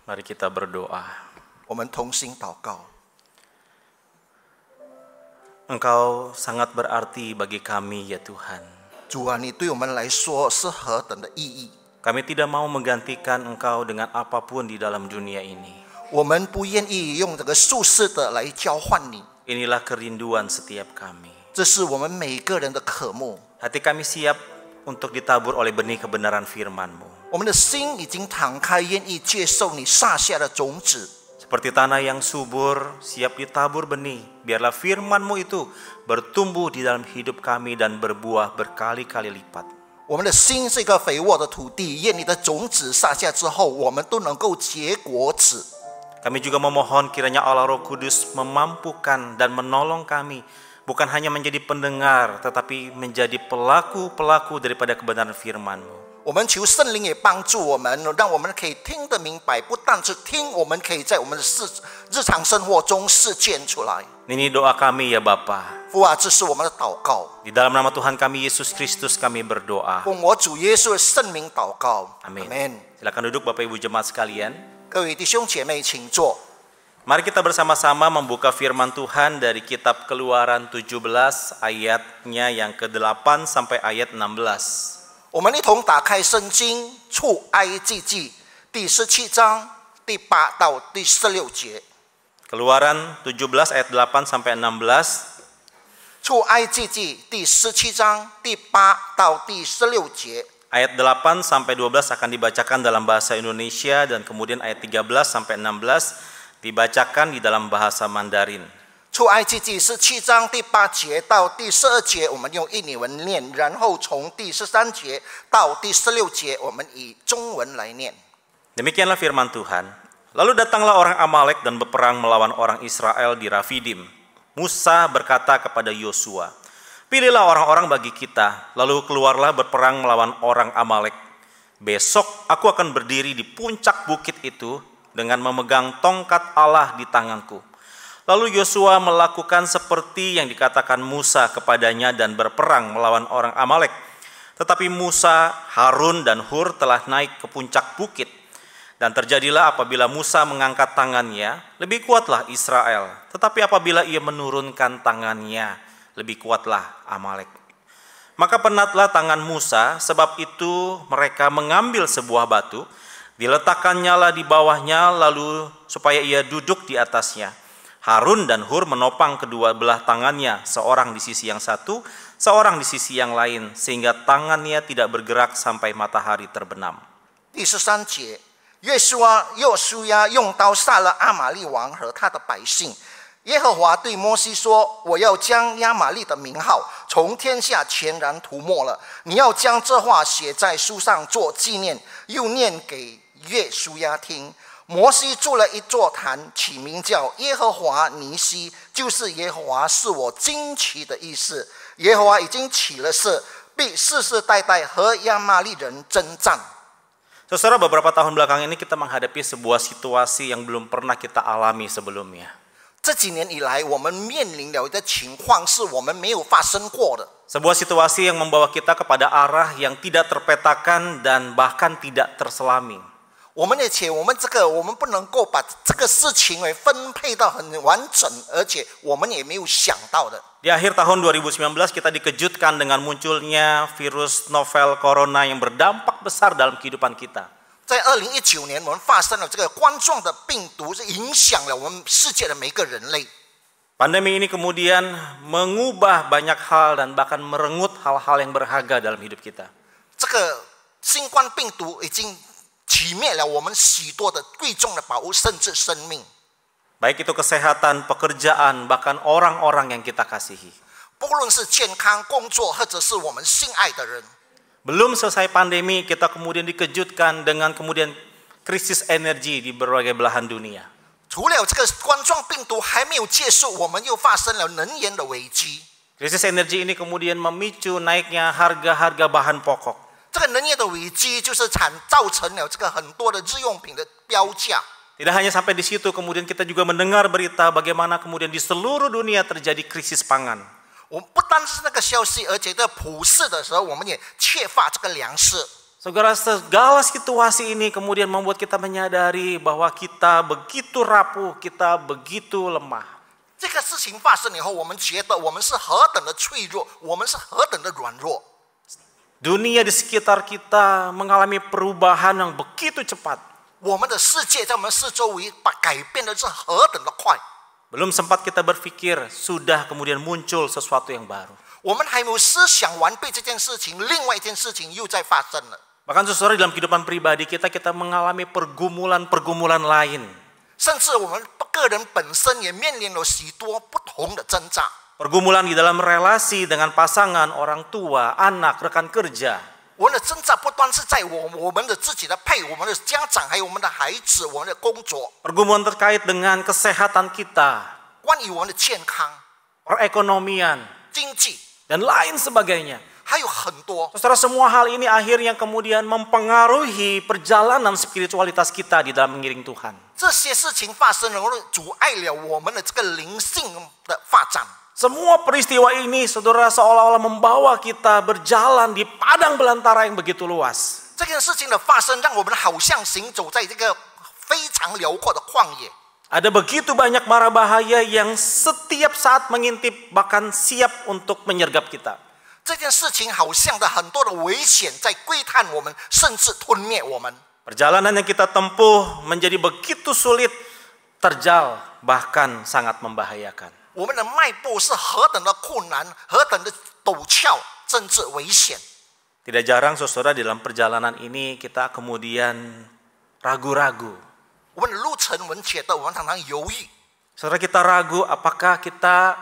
Mari kita berdoa. 我们同心祷告。 Engkau sangat berarti bagi kami ya Tuhan. 主啊，你对我们来说是何等的意义！ Kami tidak mau menggantikan Engkau dengan apapun di dalam dunia ini. 我们不愿意用这个属世的来交换你， Inilah kerinduan setiap kami. 这是我们每个人的渴慕。 Hati kami siap untuk ditabur oleh benih kebenaran firman-Mu. 我们的心已经敞开，愿意接受你撒下的种子。 Seperti tanah yang subur, siap ditabur benih. Biarlah firman-Mu itu bertumbuh di dalam hidup kami dan berbuah berkali-kali lipat. 我们的心是一个肥沃的土地，愿你的种子撒下之后，我们都能够结果子。 Kami juga memohon kiranya Allah Roh Kudus memampukan dan menolong kami. Bukan hanya menjadi pendengar, tetapi menjadi pelaku-pelaku daripada kebenaran firman-Mu. 我们求圣灵也帮助我们，让我们可以听得明白，不但是听，我们可以在我们的日常生活中实践出来。 Ini doa kami ya Bapa. 父啊，这是我们的祷告， Di dalam nama Tuhan kami Yesus Kristus kami berdoa. 奉我主耶稣的圣名祷告。 Amin. 阿门。 Silakan duduk Bapak Ibu jemaat sekalian. 各位弟兄姐妹，请坐。 Mari kita bersama-sama membuka firman Tuhan dari kitab Keluaran 17 ayatnya yang ke-8 sampai ayat 16. 我们一同打开圣经出埃及记第17章第8到第16节。 Keluaran 17 ayat 8 sampai 16. 出埃及记第17章第8到第16节。 Ayat 8 sampai 12 akan dibacakan dalam bahasa Indonesia dan kemudian ayat 13 sampai 16 dibacakan di dalam bahasa Mandarin. 出埃及记17章第8节到第12节，我们用印尼文念，然后从第13节到第16节，我们以中文来念。 Demikianlah firman Tuhan. Lalu datanglah orang Amalek dan berperang melawan orang Israel di Rafidim. Musa berkata kepada Yosua, "Pilihlah orang-orang bagi kita, lalu keluarlah berperang melawan orang Amalek. Besok aku akan berdiri di puncak bukit itu dengan memegang tongkat Allah di tanganku." Lalu Yosua melakukan seperti yang dikatakan Musa kepadanya dan berperang melawan orang Amalek. Tetapi Musa, Harun, dan Hur telah naik ke puncak bukit. Dan terjadilah apabila Musa mengangkat tangannya, lebih kuatlah Israel. Tetapi apabila ia menurunkan tangannya, lebih kuatlah Amalek. Maka penatlah tangan Musa, sebab itu mereka mengambil sebuah batu, diletakkannya di bawahnya, lalu supaya ia duduk di atasnya. Harun dan Hur menopang kedua belah tangannya, seorang di sisi yang satu, seorang di sisi yang lain, sehingga tangannya tidak bergerak sampai matahari terbenam. 第13节，约书亚用刀杀了阿玛利王和他的百姓。耶和华对摩西说：“我要将亚玛利的名号从天下全然涂抹了。你要将这话写在书上做纪念，又念给约书亚听。” 摩西筑了一座坛，起名叫耶和华尼西，就是耶和华是我惊奇的意思。耶和华已经起了誓，必世世代代和亚玛利人征战。 Saudara, beberapa tahun belakang ini kita menghadapi sebuah situasi yang belum pernah kita alami sebelumnya. 这几年以来，我们面临了一个情况，是我们没有发生过的。 Sebuah situasi yang membawa kita kepada arah yang tidak terpetakan dan bahkan tidak terselami. 我们不能够把这个事情分配到很完整，而且我们也没有想到的。 Di akhir tahun 2019 kita dikejutkan dengan munculnya virus novel corona yang berdampak besar dalam kehidupan kita. 在2019年，我们发生了这个冠状的病毒，是影响了我们世界的每个人类。 Pandemi ini kemudian mengubah banyak hal dan bahkan merenggut hal-hal yang berharga dalam hidup kita. 这个新冠病毒已经 起灭了我们许多的贵重的宝物，甚至生命。 Baik itu kesehatan, pekerjaan, bahkan orang-orang yang kita kasihi. 不论是健康、工作，或者是我们心爱的人。 Belum selesai pandemi, kita kemudian dikejutkan dengan kemudian krisis energi di berbagai belahan dunia. 除了这个冠状病毒还没有结束，我们又发生了能源的危机。 Krisis energi ini kemudian memicu naiknya harga-harga bahan pokok. 这个能源的危机就是造成了这个很多的日用品的标价。 Tidak hanya sampai di situ, kemudian kita juga mendengar berita bagaimana kemudian di seluruh dunia terjadi krisis pangan. 我们不单是那个消息，而且在普世的时候，我们也缺乏这个粮食。Saudara, segala situasi ini kemudian membuat kita menyadari bahwa kita begitu rapuh, kita begitu lemah. 这个事情发生以后，我们觉得我们是何等的脆弱，我们是何等的软弱。 Dunia di sekitar kita mengalami perubahan yang begitu cepat. 我们的世界在我们四周围改变的是何等的快。 Belum sempat kita berpikir, sudah kemudian muncul sesuatu yang baru. 我们还没有思想完备这件事情，另外一件事情又在发生了。 Bahkan saudara dalam kehidupan pribadi kita mengalami pergumulan-pergumulan lain. 甚至我们个人本身也面临了许多不同的挣扎。 Pergumulan di dalam relasi dengan pasangan, orang tua, anak, rekan kerja. 我们的挣扎不单是在我们的自己的配偶、我们的家长，还有我们的孩子、我们的工作。 Pergumulan terkait dengan kesehatan kita, 关于我们的健康、 perekonomian, 经济， dan lain sebagainya. 还有很多。 Saudara, semua hal ini akhirnya kemudian mempengaruhi perjalanan spiritualitas kita di dalam mengiring Tuhan. 这些事情发生了，阻碍了我们的这个灵性的发展。 Semua peristiwa ini, saudara, seolah-olah membawa kita berjalan di padang belantara yang begitu luas. 这件事情的发生，让我们好像行走在这个非常辽阔的旷野。 Ada begitu banyak mara bahaya yang setiap saat mengintip, bahkan siap untuk menyergap kita. 这件事情好像的很多的危险在窥探我们，甚至吞灭我们。 Perjalanan yang kita tempuh menjadi begitu sulit, terjal, bahkan sangat membahayakan. 我们的迈步是何等的困难，何等的陡峭，甚至危险。 Tidak jarang saudara di dalam perjalanan ini kita kemudian ragu-ragu. 我们的路程，我们觉得我们常常犹豫。 Saudara, kita ragu apakah kita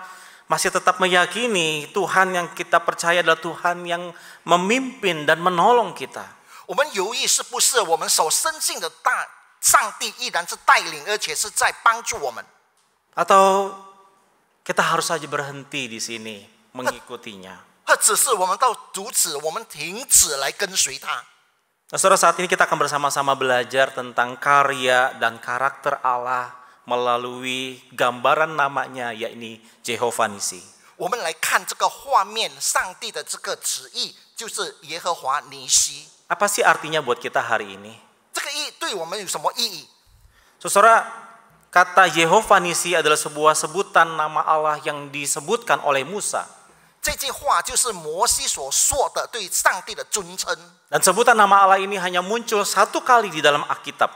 masih tetap meyakini Tuhan yang kita percaya adalah Tuhan yang memimpin dan menolong kita. 我们犹豫是不是我们所深信的上帝依然是带领，而且是在帮助我们？ Atau kita harus saja berhenti di sini mengikutinya. 只是我们到如此，我们停止来跟随他。 Nah, saudara, saat ini kita akan bersama-sama belajar tentang karya dan karakter Allah melalui gambaran namanya, yakni Jehovah Nisi. 我们来看这个画面，上帝的这个旨意就是耶和华尼西。 Apa sih artinya buat kita hari ini? 这个意对我们有什么意义？ Saudara, kata Jehovah Nisi adalah sebuah sebutan nama Allah yang disebutkan oleh Musa. 这句话就是摩西所说的对上帝的尊称。 Dan sebutan nama Allah ini hanya muncul satu kali di dalam Alkitab.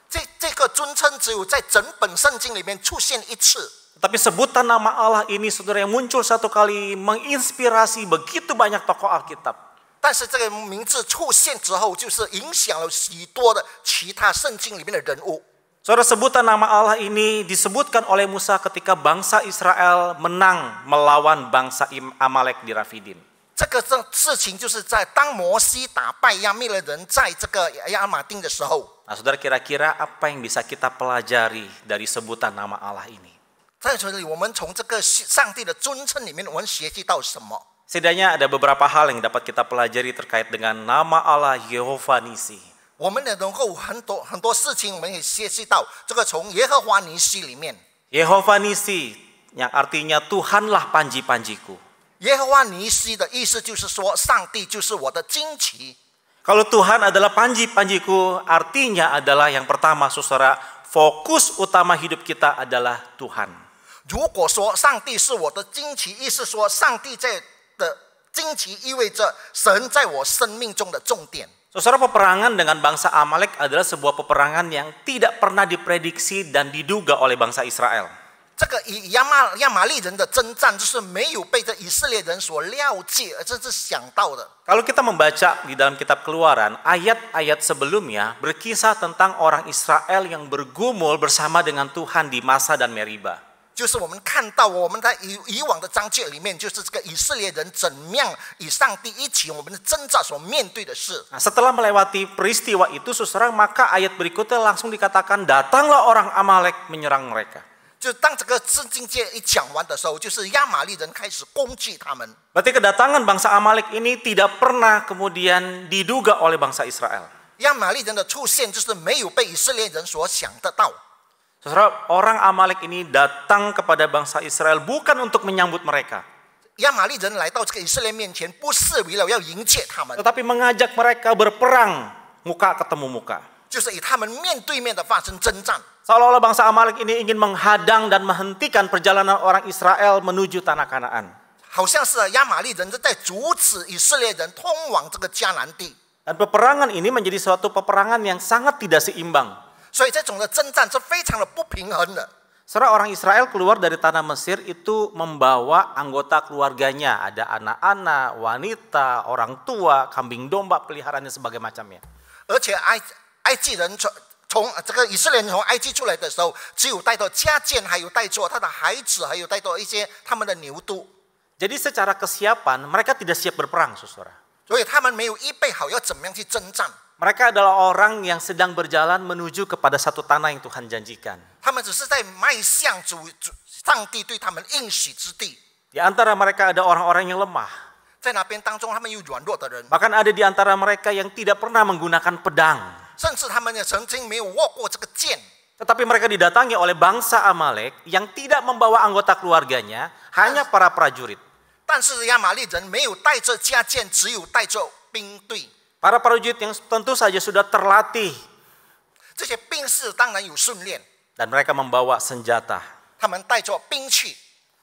这个尊称只有在整本圣经里面出现一次。 Tapi sebutan nama Allah ini, saudara, yang muncul satu kali menginspirasi begitu banyak tokoh Alkitab. 但是这个名字出现之后，就是影响了许多的其他圣经里面的人物。 Saudara, sebutan nama Allah ini disebutkan oleh Musa ketika bangsa Israel menang melawan bangsa Amalek di Rafidim. 这个事情就是在当摩西打败亚密勒人在这个亚玛丁的时候。 Nah, saudara, kira-kira apa yang bisa kita pelajari dari sebutan nama Allah ini? 在这里，我们从这个上帝的尊称里面，我们学习到什么？ Setidaknya ada beberapa hal yang dapat kita pelajari terkait dengan nama Allah Jehovah Nisi. 我们也能够很多事情，我们也学习到这个从耶和华尼西里面。 Jehovah Nisi yang artinya Tuhanlah panji-panjiku. 耶和华尼西的意思就是说，上帝就是我的旌旗。 Kalau Tuhan adalah panji-panjiku, artinya adalah yang pertama, saudara, fokus utama hidup kita adalah Tuhan. 如果说上帝是我的旌旗，意思说上帝在的旌旗意味着神在我生命中的重点。 Saudara, peperangan dengan bangsa Amalek adalah sebuah peperangan yang tidak pernah diprediksi dan diduga oleh bangsa Israel. 这个亚玛利人的征战，就是没有被这以色列人所了解，而这是想到的。 Kalau kita membaca di dalam kitab Keluaran, ayat-ayat sebelumnya berkisah tentang orang Israel yang bergumul bersama dengan Tuhan di Masa dan Meriba. 就是我们看到我们在以往的章节里面，就是这个以色列人怎样与上帝一起，我们的挣扎所面对的事。 Nah, setelah melewati peristiwa itu, saudara, maka ayat berikutnya langsung dikatakan, datanglah orang Amalek menyerang mereka. 就当这个圣经节一讲完的时候，就是亚玛利人开始攻击他们。 Berarti kedatangan bangsa Amalek ini tidak pernah kemudian diduga oleh bangsa Israel. 亚玛利人的出现，就是没有被以色列人所想得到。 Saudara, orang Amalek ini datang kepada bangsa Israel bukan untuk menyambut mereka. 亚玛利人来到这个以色列面前，不是为了要迎接他们， tetapi mengajak mereka berperang muka ketemu muka. 就是以他们面对面的发生征战， Seolah-olah bangsa Amalek ini ingin menghadang dan menghentikan perjalanan orang Israel menuju tanah Kanaan. 好像是亚玛利人在阻止以色列人通往这个迦南地。 Dan peperangan ini menjadi suatu peperangan yang sangat tidak seimbang. 所以这种的征战是非常的不平衡的。 Setelah orang Israel keluar dari tanah Mesir itu membawa anggota keluarganya. Ada anak-anak, wanita, orang tua, kambing domba, peliharaannya sebagai macamnya. 而且埃及人从这个以色列人从埃及出来的时候，只有带着家眷，还有带着他的孩子，还有带着一些他们的牛犊。 Jadi secara kesiapan mereka tidak siap berperang, saudara. 所以他们没有预备好要怎么样去征战。 Mereka adalah orang yang sedang berjalan menuju kepada satu tanah yang Tuhan janjikan. 他们只是在迈向上帝对他们应许之地。 Di antara mereka ada orang-orang yang lemah. 在那边当中，他们有软弱的人， Bahkan ada di antara mereka yang tidak pernah menggunakan pedang. 甚至他们也曾经没有握过这个剑。 Tetapi mereka didatangi oleh bangsa Amalek yang tidak membawa anggota keluarganya, hanya para prajurit. 但是亚玛利人没有带着家眷，只有带着兵队。 Para prajurit yang tentu saja sudah terlatih 这些兵士当然有训练， dan mereka membawa senjata. 他们带着兵器，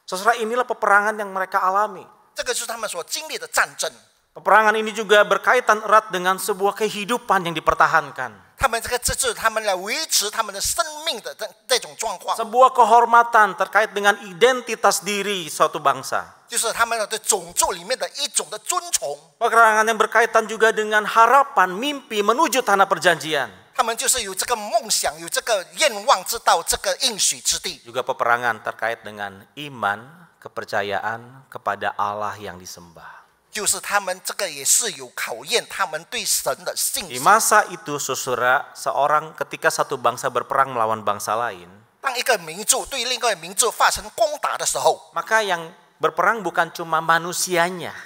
Saudara, inilah peperangan yang mereka alami. 这个就是他们所经历的战争。 Peperangan ini juga berkaitan erat dengan sebuah kehidupan yang dipertahankan. 他们这是他们来维持他们的生命的这种状况， Sebuah kehormatan terkait dengan identitas diri suatu bangsa. 就是他们的种族里面的一种的尊崇。 Peperangan yang berkaitan juga dengan harapan, mimpi menuju tanah perjanjian. 他们就是有这个梦想，有这个愿望，知道这个应许之地。 Juga peperangan terkait dengan iman, kepercayaan kepada Allah yang disembah. 就是他们这个也是有考验他们对神的信 Di 心。 masa itu, saudara, ketika satu bangsa berperang melawan bangsa lain, 当一个民族对另一个民族发生攻打的时候， maka yang berperang bukan cuma manusianya,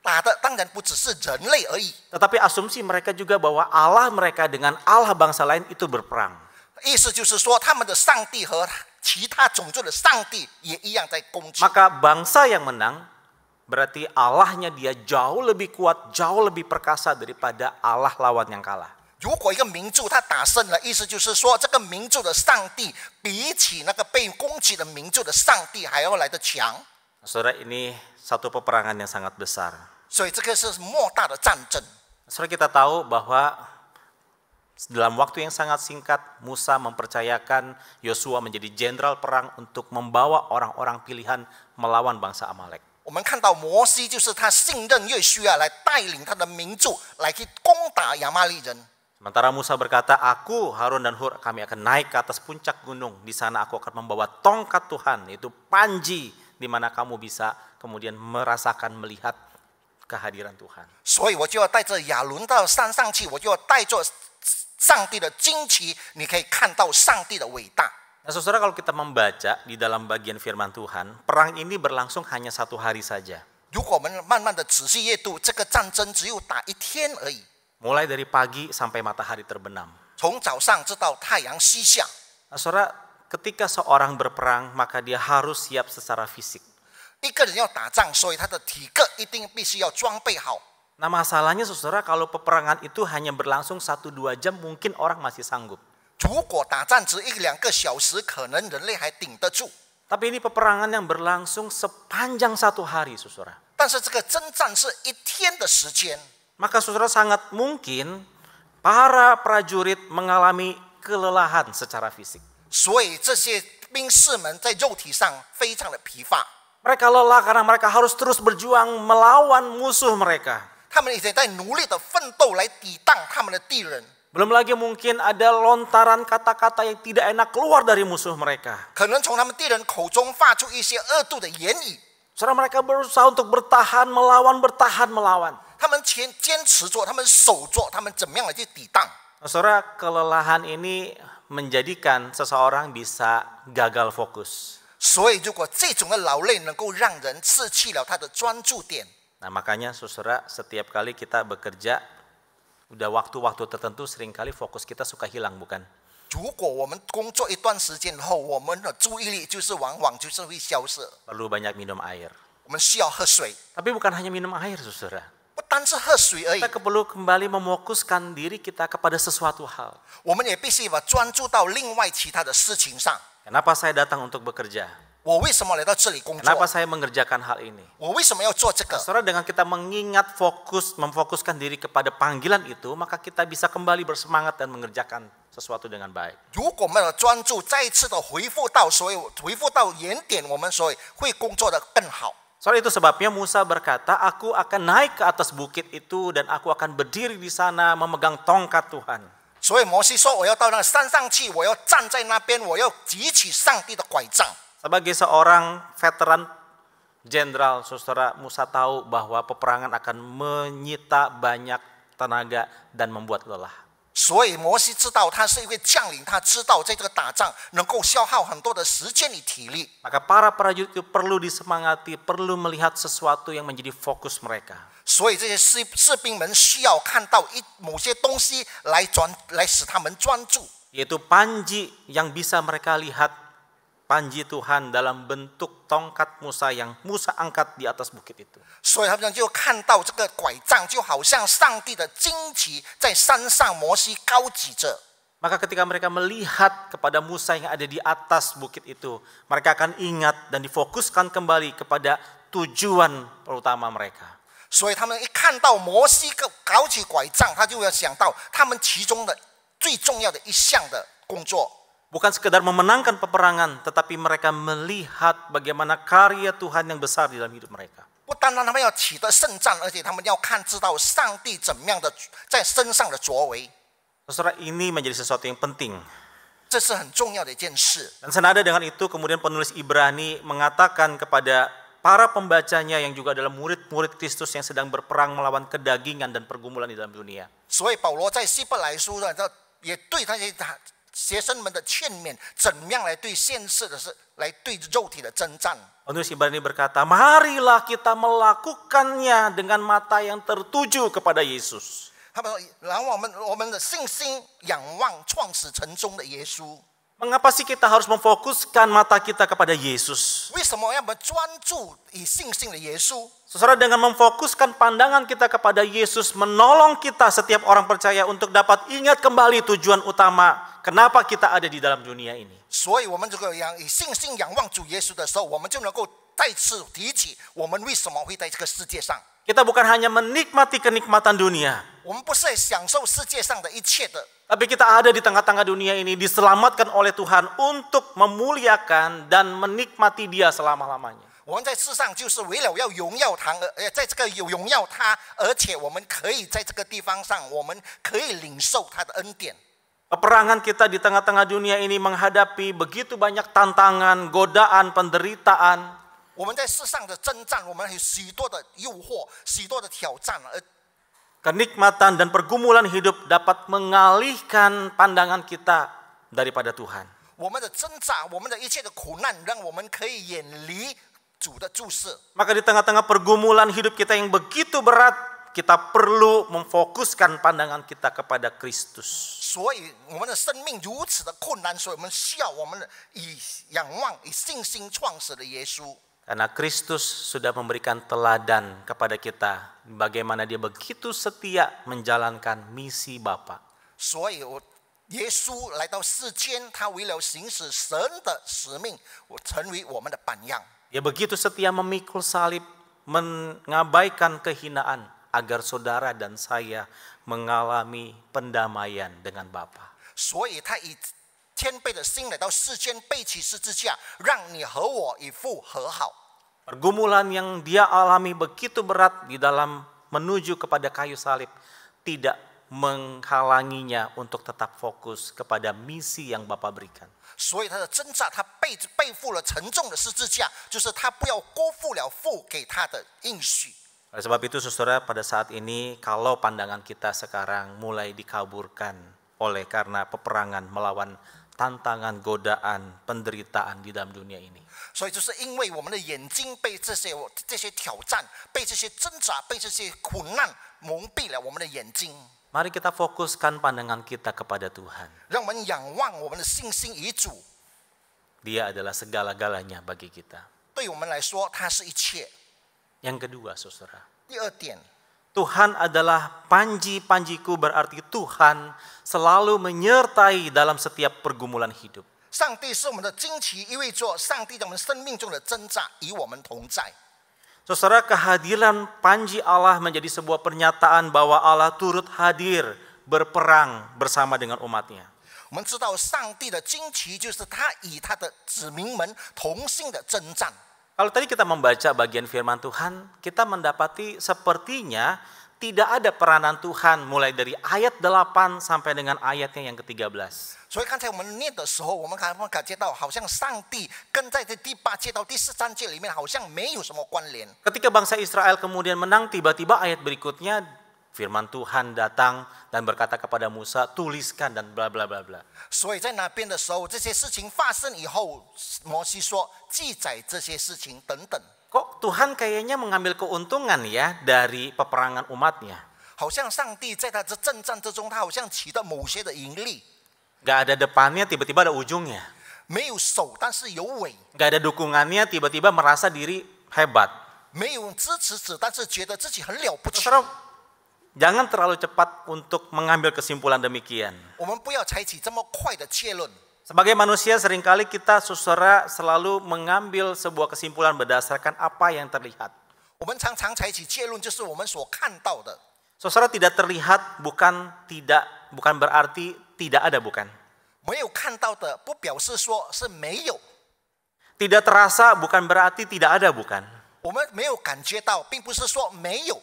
打的当然不只是人类而已。 tetapi asumsi mereka juga bahwa Allah mereka dengan Allah bangsa lain itu berperang. 意思就是说，他们的上帝和其他种族的上帝也一样在攻击。 Maka bangsa yang menang berarti Allahnya dia jauh lebih kuat, jauh lebih perkasa daripada Allah lawan yang kalah. 如果一个民族他打胜了，意思就是说，这个民族的上帝比起那个被攻击的民族的上帝还要来得强。 Saudara, ini satu peperangan yang sangat besar. 所以这个是莫大的战争。 Saudara, kita tahu bahwa dalam waktu yang sangat singkat Musa mempercayakan Yosua menjadi jenderal perang untuk membawa orang-orang pilihan melawan bangsa Amalek. 我们看到摩西就是他信任约书亚来带领他的民族来去攻打亚玛利人。 Sementara Musa berkata, aku, Harun dan Hur, kami akan naik ke atas puncak gunung. Di sana aku akan membawa tongkat Tuhan, yaitu panji, di mana kamu bisa kemudian merasakan, melihat kehadiran Tuhan. 所以我就要带着亚伦到山上去，我就要带着上帝的旌旗，你可以看到上帝的伟大。 Nah, saudara, kalau kita membaca di dalam bagian firman Tuhan, perang ini berlangsung hanya 1 hari saja. 如果我们慢慢的仔细阅读，这个战争只有打1天而已， Mulai dari pagi sampai matahari terbenam. 从早上直到太阳西下。 Nah, saudara, ketika seorang berperang, maka dia harus siap secara fisik. 一个人要打仗，所以他的体格一定必须要装备好。 Nah, masalahnya saudara, kalau peperangan itu hanya berlangsung 1-2 jam, mungkin orang masih sanggup. 如果打仗只1-2个小时，可能人类还顶得住。 Tapi ini peperangan yang berlangsung sepanjang 1 hari, saudara. 但是这个征战是1天的时间， Maka saudara, sangat mungkin para prajurit mengalami kelelahan secara fisik. 所以这些兵士们在肉体上非常的疲乏。 Mereka lelah karena mereka harus terus berjuang melawan musuh mereka. 他们也在努力的奋斗来抵挡他们的敌人。 Belum lagi mungkin ada lontaran kata-kata yang tidak enak keluar dari musuh mereka. 可能从他们敌人口中发出一些恶毒的言语。 Saudara, mereka berusaha untuk bertahan melawan. 他们坚持着，他们守着，他们怎么样来去抵挡？ Saudara, kelelahan ini menjadikan seseorang bisa gagal fokus. 所以，如果这种的劳累能够让人失去了他的专注点， Nah, makanya saudara, setiap kali kita bekerja, udah waktu-waktu tertentu seringkali fokus kita suka hilang, bukan? 如果我们工作一段时间后，我们的注意力就是往往就是会消失， Perlu banyak minum air. 我们需要喝水， Tapi bukan hanya minum air, saudara. 不单是喝水而已， Kita perlu kembali memokuskan diri kita kepada sesuatu hal. 我们也必须把专注到另外其他的事情上。 Kenapa saya datang untuk bekerja? 我为什么来到这里工 Kenapa 作？ saya mengerjakan hal ini? 我为什么要做这个？ Saudara, dengan kita mengingat memfokuskan diri kepada panggilan itu, maka kita bisa kembali bersemangat dan mengerjakan sesuatu dengan baik. 如果我们的专注再一次的回复到原点，我们所以会工作的更好。 Soal itu sebabnya Musa berkata, aku akan naik ke atas bukit itu dan aku akan berdiri di sana memegang tongkat Tuhan. 所以摩西说：“我要到那个山上去，我要站在那边，我要举起上帝的拐杖。” Sebagai seorang veteran jenderal, saudara, Musa tahu bahwa peperangan akan menyita banyak tenaga dan membuat lelah. 所以摩西知道他是一位将领，他知道在这个打仗能够消耗很多的时间与体力。 Maka para prajurit itu perlu disemangati, perlu melihat sesuatu yang menjadi fokus mereka. 所以这些士兵们需要看到某些东西来使他们专注， Yaitu panji yang bisa mereka lihat, panji Tuhan dalam bentuk tongkat Musa yang Musa angkat di atas bukit itu. 所以他们就看到这个拐杖，就好像上帝的旌旗在山上，摩西高举着。 Maka ketika mereka melihat kepada Musa yang ada di atas bukit itu, mereka akan ingat dan difokuskan kembali kepada tujuan utama mereka. 所以他们一看到摩西高举拐杖，他就要想到他们其中的最重要的一项的工作。 Bukan sekedar memenangkan peperangan, tetapi mereka melihat bagaimana karya Tuhan yang besar di dalam hidup mereka. 不单单他们要取得胜战，而且他们要知道上帝怎么样的在身上的作为， Saudara, ini menjadi sesuatu yang penting. 这是很重要的一件事。 Dan senada dengan itu, kemudian penulis Ibrani mengatakan kepada para pembacanya yang juga adalah murid-murid Kristus yang sedang berperang melawan kedagingan dan pergumulan di dalam dunia. 所以保罗在希伯来书呢，也对那些学生们的劝勉，怎么样来对现世的事，来对肉体的征战。 Penulis Ibrani berkata, marilah kita melakukannya dengan mata yang tertuju kepada Yesus. 他们说，然后我们的信心仰望创始成终的耶稣。 Mengapa sih kita harus memfokuskan mata kita kepada Yesus? 为什么要专注以信心的耶稣？ Saudara, dengan memfokuskan pandangan kita kepada Yesus, menolong kita setiap orang percaya untuk dapat ingat kembali tujuan utama kenapa kita ada di dalam dunia ini. 所以我们这个以信心仰望主耶稣的时候，我们就能够再次提起我们为什么会在这个世界上。 Kita bukan hanya menikmati kenikmatan dunia, 我们不是享受世界上的一切的， tapi kita ada di tengah-tengah dunia ini diselamatkan oleh Tuhan untuk memuliakan dan menikmati Dia selama-lamanya. 我们在世上就是为了要荣耀他，在这个荣耀他，而且我们可以在这个地方上，我们可以领受他的恩典。 Peperangan kita di tengah-tengah dunia ini menghadapi begitu banyak tantangan, godaan, penderitaan. 我们在世上的征战，我们有许多的诱惑，许多的挑战， Kenikmatan dan pergumulan hidup dapat mengalihkan pandangan kita daripada Tuhan. 我们的挣扎，我们的一切的苦难，让我们可以远离主的注视。 Maka di tengah-tengah pergumulan hidup kita yang begitu berat, kita perlu memfokuskan pandangan kita kepada Kristus. 所以我们的生命如此的困难，所以我们需要我们以仰望、以信心创始的耶稣。 Karena Kristus sudah memberikan teladan kepada kita bagaimana Dia begitu setia menjalankan misi Bapa. 所以耶稣来到世间，他为了行使神的使命，成为我们的榜样。 Dia begitu setia memikul salib, mengabaikan kehinaan agar saudara dan saya mengalami pendamaian dengan Bapa. 所以他以谦卑的心来到世间，背起十字架，让你和我与父和好。 Pergumulan yang Dia alami begitu berat di dalam menuju kepada kayu salib tidak menghalanginya untuk tetap fokus kepada misi yang Bapa berikan. 所以他的挣扎，他背负了沉重的十字架，就是他不要辜负了父给他的应许。 Oleh sebab itu, saudara, pada saat ini kalau pandangan kita sekarang mulai dikaburkan oleh karena peperangan melawan tantangan, godaan, penderitaan di dalam dunia ini. 所以就是因为我们的眼睛被这些挑战、被这些挣扎、被这些苦难蒙蔽了我们的眼睛。 Mari kita fokuskan pandangan kita kepada Tuhan. 让我们仰望我们的信心于主。 Dia adalah segala-galanya bagi kita. 对我们来说，他是一切。Yang kedua, saudara, 第二点， Tuhan adalah panji-panjiku, berarti Tuhan selalu menyertai dalam setiap pergumulan hidup. 上帝是我们的旌旗，意味着上帝在我们生命中的征战与我们同在。 Saudara, kehadiran panji Allah menjadi sebuah pernyataan bahwa Allah turut hadir berperang bersama dengan umatnya. 我们知道上帝的旌旗就是他与他的子民们同心的征战。 Kalau tadi kita membaca bagian firman Tuhan, kita mendapati sepertinya tidak ada peranan Tuhan mulai dari ayat 8 sampai dengan ayatnya yang ke-13. 所以刚才我们念的时候，我们感觉到好像上帝跟在这第8节到第13节里面好像没有什么关联。 Ketika bangsa Israel kemudian menang, tiba-tiba ayat berikutnya firman Tuhan datang dan berkata kepada Musa, tuliskan dan bla bla bla bla. 所以在那边的时候，这些事情发生以后，摩西说记载这些事情等等。 Kok Tuhan kayaknya mengambil keuntungan ya dari peperangan umatnya? 好像上帝在他的征战之中，他好像取得某些的盈利， Gak ada depannya, tiba-tiba ada ujungnya. 没有手，但是有尾； Gak ada dukungannya, tiba-tiba merasa diri hebat. 没有支持者，但是觉得自己很了不起。 Saudara, jangan terlalu cepat untuk mengambil kesimpulan demikian. 我们不要采取这么快的结论。 Sebagai manusia seringkali kita saudara selalu mengambil sebuah kesimpulan berdasarkan apa yang terlihat. 我们常常采取结论，就是我们所看到的。 Saudara, tidak terlihat bukan berarti tidak ada, bukan. 没有看到的，不表示说是没有。 Tidak terasa bukan berarti tidak ada, bukan. 我们没有感觉到，并不是说没有，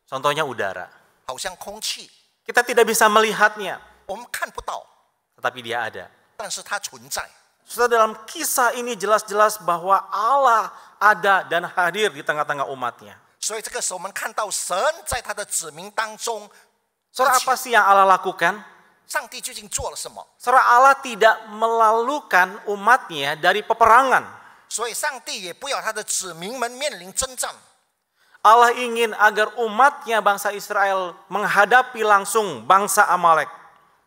Contohnya udara. 好像空气， Kita tidak bisa melihatnya, 我们看不到， tetapi dia ada. 但是它存在。 Saudara, dalam kisah ini jelas-jelas bahwa Allah ada dan hadir di tengah-tengah umatnya. 所以这个时候，我们看到神在他的子民当中， Saudara, apa sih yang Allah lakukan? 上帝究竟做了什么？ Saudara, Allah tidak melalukan umatnya dari peperangan. 所以上帝也不要他的子民们面临征战。 Allah ingin agar umatnya bangsa Israel menghadapi langsung bangsa Amalek.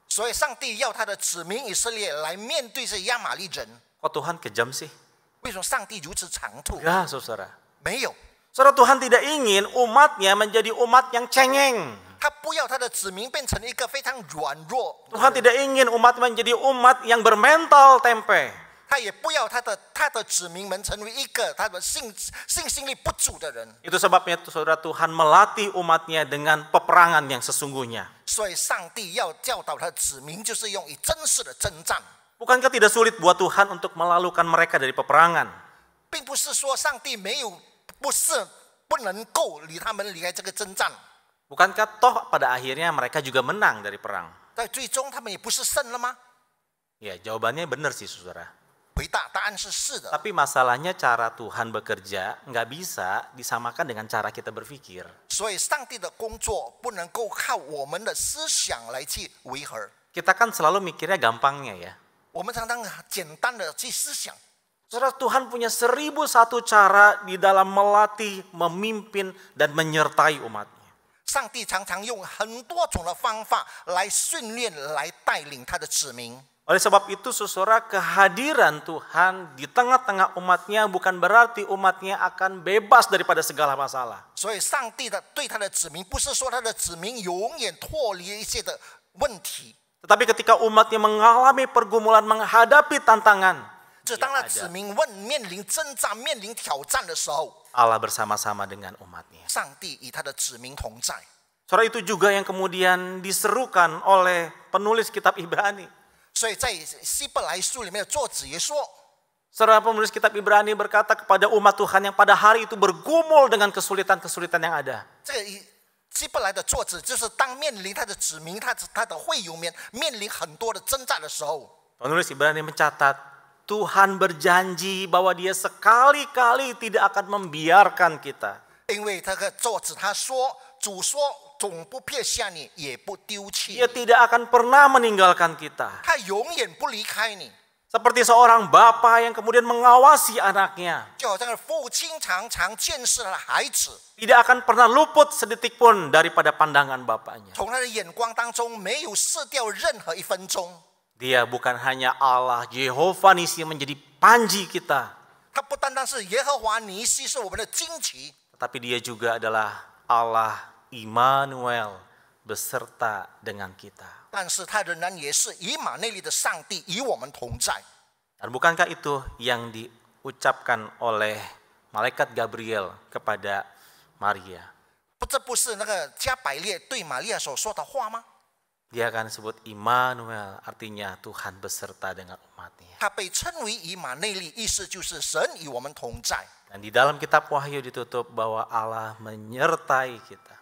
所以上帝要他的子民以色列来面对这亚玛力人。 Kok Tuhan kejam sih? 为什么上帝如此长处？ Ya, saudara. 没有， Saudara, Tuhan tidak ingin umatnya menjadi umat yang cengeng. 他不要他的子民变成一个非常软弱， Tuhan tidak ingin umat menjadi umat yang bermental tempe. 他也不要他的子民们成为一个他的信心力不足的人。 Itu sebabnya saudara, Tuhan melatih umatnya dengan peperangan yang sesungguhnya. 所以上帝要教导他的子民，就是用以真实的征战， Bukankah tidak sulit buat Tuhan untuk melalukan mereka dari peperangan? 并不是说上帝不能够理他们离开这个征战， Bukankah toh pada akhirnya mereka juga menang dari perang? 但最终他们也不是胜了吗？ Ya, jawabannya benar sih, saudara. 答案是是的。 Tapi masalahnya cara Tuhan bekerja nggak bisa disamakan dengan cara kita berpikir. 所以上帝的工作不能够靠我们的思想来去维和， Kita kan selalu mikirnya gampangnya ya. 我们常常简单的去思想。 Saudara, Tuhan punya 1001 cara di dalam melatih, memimpin, dan menyertai umatnya. 上帝常常用很多种的方法来训练、来带领他的子民。 Oleh sebab itu, saudara, kehadiran Tuhan di tengah-tengah umatnya bukan berarti umatnya akan bebas daripada segala masalah. 所以上帝对他的子民，不是说他的子民永远脱离一切的问题， Tetapi ketika umatnya mengalami pergumulan, menghadapi tantangan, 就当他子民面临征战、面临挑战的时候， Allah bersama-sama dengan umatnya. 上帝与他的子民同在。 Saudara, itu juga yang kemudian diserukan oleh penulis kitab Ibrani. 所以在希伯来书里面的作者也说， Saudara, penulis kitab Ibrani berkata kepada umat Tuhan yang pada hari itu bergumul dengan kesulitan-kesulitan yang ada. 这个希伯来的作者就是当面临他的子民、他的会友面临很多的征战的时候， Penulis Ibrani mencatat, Tuhan berjanji bahwa dia sekali-kali tidak akan membiarkan kita. 因为这个作者他说，主说总不撇下你，也不丢弃 Dia 你， tidak akan pernah meninggalkan kita. 他永远不离开你。 Seperti seorang bapa yang kemudian mengawasi anaknya. 就好像父亲常常监视他的孩子， Tidak akan pernah luput sedetik pun daripada pandangan bapaknya. 从他的眼光当中没有失掉任何一分钟。 Dia bukan hanya Allah, Yehova Nisi menjadi panji kita. 他不单单是耶和华尼西是我们的旌旗， tapi Dia juga adalah Allah Immanuel beserta dengan kita. 但是他仍然也是以马内利的上帝与我们同在。 Dan bukankah itu yang diucapkan oleh malaikat Gabriel kepada Maria? 这不是那个加百列对玛利亚所说的话吗？ Dia akan disebut Immanuel, artinya Tuhan beserta dengan umatnya. 他被称为以马内利，意思就是神与我们同在。 Dan di dalam kitab Wahyu ditutup bahwa Allah menyertai kita.